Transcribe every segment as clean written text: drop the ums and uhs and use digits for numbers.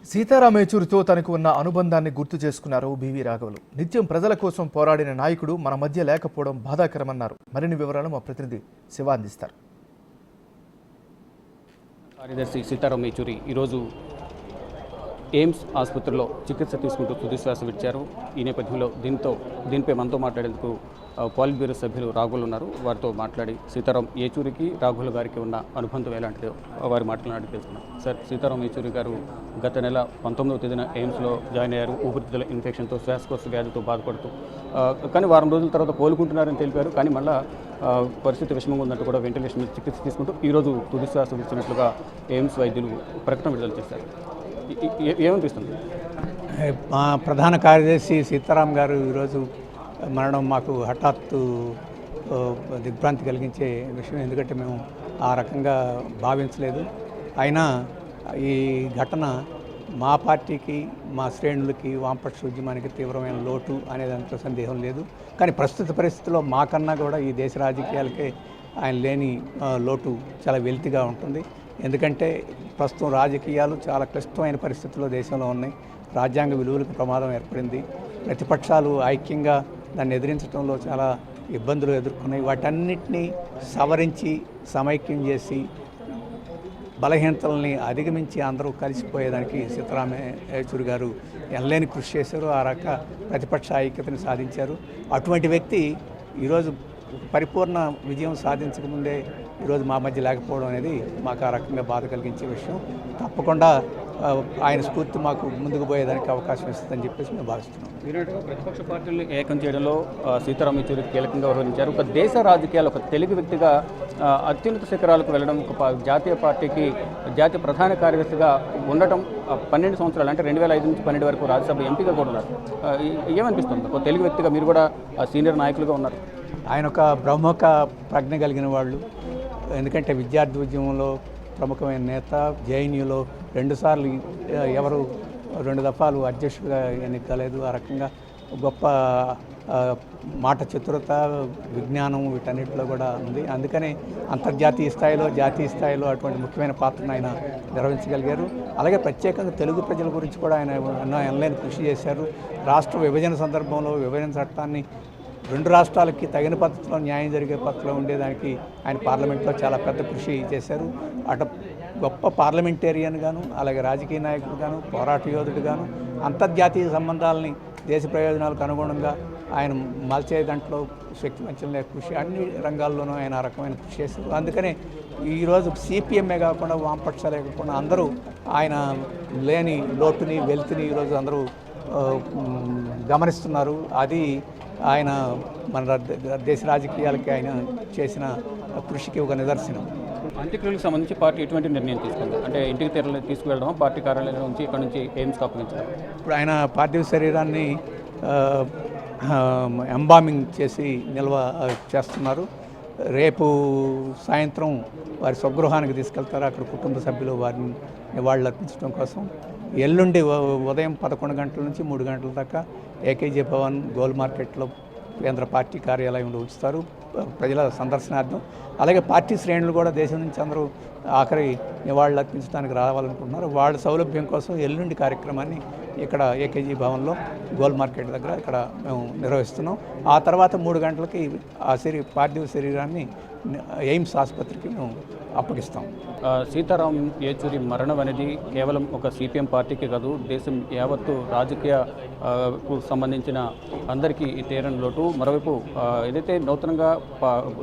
సీతారాం యేచూరితో తనకు ఉన్న అనుబంధాన్ని గుర్తు చేసుకున్నారు బివి రాఘవులు. నిత్యం ప్రజల కోసం పోరాడిన నాయకుడు మన మధ్య లేకపోవడం బాధాకరమన్నారు. మరిన్ని వివరాలు మా ప్రతినిధి శివ అందిస్తారు. కార్యదర్శి సీతారాం యేచూరి ఈరోజు ఎయిమ్స్ ఆసుపత్రిలో చికిత్స తీసుకుంటూ తుదిశ్వాస విడిచారు. ఈ నేపథ్యంలో దీనిపై మనతో మాట్లాడేందుకు పాలిట్ బ్యూరో సభ్యులు రాఘవులు ఉన్నారు. వారితో మాట్లాడి సీతారాం యేచూరికి రాఘవులు గారికి ఉన్న అనుబంధం ఎలాంటిదో వారి మాట్లాడి తెలుసుకున్నాం. సార్, సీతారాం యేచూరి గారు గత నెల 19వ తేదీన ఎయిమ్స్లో జాయిన్ అయ్యారు. ఊపిరితిత్తుల ఇన్ఫెక్షన్తో శ్వాసకోశ వ్యాధితో బాధపడుతూ కానీ వారం రోజుల తర్వాత కోలుకుంటున్నారని తెలిపారు. కానీ మళ్ళీ పరిస్థితి విషమంగా ఉందంటూ కూడా వెంటిలేషన్ మీద చికిత్స తీసుకుంటూ ఈరోజు తుదిశ్వాస విడిచినట్లుగా ఎయిమ్స్ వైద్యులు ప్రకటన విడుదల చేశారు. ఏమనిపిస్తుంది? మా ప్రధాన కార్యదర్శి సీతారాం గారు ఈరోజు మరణం మాకు హఠాత్తు దిగ్భ్రాంతి కలిగించే విషయం. ఎందుకంటే మేము ఆ రకంగా భావించలేదు. అయినా ఈ ఘటన మా పార్టీకి, మా శ్రేణులకి, వామపక్ష ఉద్యమానికి తీవ్రమైన లోటు అనే దాంట్లో సందేహం లేదు. కానీ ప్రస్తుత పరిస్థితుల్లో మాకన్నా కూడా ఈ దేశ రాజకీయాలకే ఆయన లేని లోటు చాలా వెలితిగా ఉంటుంది. ఎందుకంటే ప్రస్తుతం రాజకీయాలు చాలా క్లిష్టమైన పరిస్థితుల్లో దేశంలో ఉన్నాయి. రాజ్యాంగ విలువలకు ప్రమాదం ఏర్పడింది. ప్రతిపక్షాలు ఐక్యంగా దాన్ని ఎదిరించడంలో చాలా ఇబ్బందులు ఎదుర్కొన్నాయి. వాటన్నిటినీ సవరించి సమైక్యం చేసి బలహీనతల్ని అధిగమించి అందరూ కలిసిపోయేదానికి సీతారాం యేచూరి గారు ఎనలేని కృషి చేశారు. ఆ రక ప్రతిపక్ష ఐక్యతను సాధించారు. అటువంటి వ్యక్తి ఈరోజు పరిపూర్ణ విజయం సాధించకముందే ఈరోజు మా మధ్య లేకపోవడం అనేది మాకు ఆ రకంగా బాధ కలిగించే విషయం. తప్పకుండా ఆయన స్ఫూర్తి మాకు ముందుకు పోయేదానికి అవకాశం ఇస్తుందని చెప్పేసి మేము భావిస్తున్నాం. ప్రతిపక్ష పార్టీలు ఏకం చేయడంలో సీతారాం యేచూరి కీలకంగా వ్యవహరించారు. ఒక దేశ రాజకీయాలు ఒక తెలుగు వ్యక్తిగా అత్యున్నత శిఖరాలకు వెళ్ళడం, ఒక జాతీయ పార్టీకి జాతీయ ప్రధాన కార్యదర్శిగా ఉండటం 12 సంవత్సరాలు, అంటే 2005 నుంచి 12 వరకు రాజ్యసభ ఎంపీగా కూడా ఉన్నారు. ఏమనిపిస్తుంది? ఒక తెలుగు వ్యక్తిగా మీరు కూడా సీనియర్ నాయకులుగా ఉన్నారు. ఆయన ఒక బ్రహ్మక ప్రజ్ఞ కలిగిన వాళ్ళు. ఎందుకంటే విద్యార్థి ఉద్యమంలో ప్రముఖమైన నేత, జేఎన్యూలో 2 సార్లు ఎవరు 2 దఫాలు అధ్యక్షుడిగా ఎన్నికలేదు. ఆ రకంగా గొప్ప మాట చతురత, విజ్ఞానం వీటన్నిటిలో కూడా ఉంది. అందుకని అంతర్జాతీయ స్థాయిలో, జాతీయ స్థాయిలో అటువంటి ముఖ్యమైన పాత్రను ఆయన నిర్వహించగలిగారు. అలాగే ప్రత్యేకంగా తెలుగు ప్రజల గురించి కూడా ఆయన ఎన్నో ఎనలేని కృషి చేశారు. రాష్ట్ర విభజన సందర్భంలో విభజన చట్టాన్ని 2 రాష్ట్రాలకి తగిన పద్ధతిలో న్యాయం జరిగే పద్ధతిలో ఉండేదానికి ఆయన పార్లమెంట్లో చాలా పెద్ద కృషి చేశారు. గొప్ప పార్లమెంటేరియన్ గాను, అలాగే రాజకీయ నాయకుడు గాను, పోరాట యోధుడు గాను, అంతర్జాతీయ సంబంధాలని దేశ ప్రయోజనాలకు అనుగుణంగా ఆయన మలిచే దాంట్లో శక్తివంచన కృషి, అన్ని రంగాల్లోనూ ఆయన ఆ రకమైన కృషి చేశారు. అందుకనే ఈరోజు సిపిఎంఏ కాకుండా వామపక్షాలే కాకుండా అందరూ ఆయన లేని లోటుని, వెలితిని ఈరోజు అందరూ గమనిస్తున్నారు. అది ఆయన మన దేశ రాజకీయాలకి ఆయన చేసిన కృషికి ఒక నిదర్శనం. అంత్యక్రియలకు సంబంధించి పార్టీ ఎటువంటి నిర్ణయం తీసుకుంది? అంటే ఇంటికి తీసుకువెళ్ళడం, పార్టీ కార్యాలయం నుంచి ఇక్కడ నుంచి ఎయిమ్స్కి అప్పగించడం. ఇప్పుడు ఆయన పార్థివ శరీరాన్ని ఎంబామింగ్ చేసి నిల్వ చేస్తున్నారు. రేపు సాయంత్రం వారి స్వగృహానికి తీసుకెళ్తారు. అక్కడ కుటుంబ సభ్యులు వారిని నివాళులు అర్పించడం కోసం. ఎల్లుండి ఉదయం 11 గంటల నుంచి 3 గంటల దాకా ఏకేజీ భవన్, గోల్ మార్కెట్లో కేంద్ర పార్టీ కార్యాలయంలో ఉంచుతారు ప్రజల సందర్శనార్థం. అలాగే పార్టీ శ్రేణులు కూడా దేశం నుంచి అందరూ ఆఖరి నివాళులు అర్పించడానికి రావాలనుకుంటున్నారు. వాళ్ళ సౌలభ్యం కోసం ఎల్లుండి కార్యక్రమాన్ని ఇక్కడ ఏకేజీ భవన్లో, గోల్ మార్కెట్ దగ్గర ఇక్కడ మేము నిర్వహిస్తున్నాం. ఆ తర్వాత 3 గంటలకి ఆ పార్థివ శరీరాన్ని ఎయిమ్స్ ఆసుపత్రికి మేము అప్పగిస్తాం. సీతారాం యేచూరి మరణం అనేది కేవలం ఒక సిపిఎం పార్టీకి కాదు, దేశం యావత్తు రాజకీయకు సంబంధించిన అందరికీ తీరని లోటు. మరోవైపు ఏదైతే నూతనంగా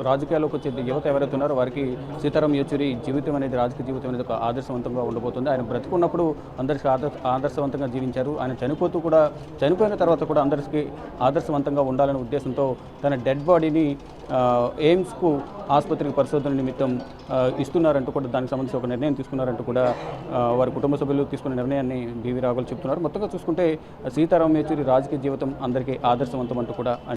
రాజకీయాల్లోకి వచ్చే యువత ఎవరైతే ఉన్నారో వారికి సీతారాం యేచూరి జీవితం అనేది, రాజకీయ జీవితం అనేది ఒక ఆదర్శవంతంగా ఉండబోతుంది. ఆయన బ్రతుకున్నప్పుడు అందరికీ ఆదర్శవంతంగా జీవించారు. ఆయన చనిపోయిన తర్వాత కూడా అందరికీ ఆదర్శవంతంగా ఉండాలనే ఉద్దేశంతో తన డెడ్ బాడీని ఎయిమ్స్కు ఆసుపత్రికి పరిశోధన నిమిత్తం ఇస్తున్నారంటూ కూడా, దానికి సంబంధించి ఒక నిర్ణయం తీసుకున్నారంటూ కూడా వారి కుటుంబ సభ్యులు తీసుకున్న నిర్ణయాన్ని బివి రాఘవులు చెప్తున్నారు. మొత్తంగా చూసుకుంటే సీతారాం యేచూరి రాజకీయ జీవితం అందరికీ ఆదర్శవంతం అంటూ కూడా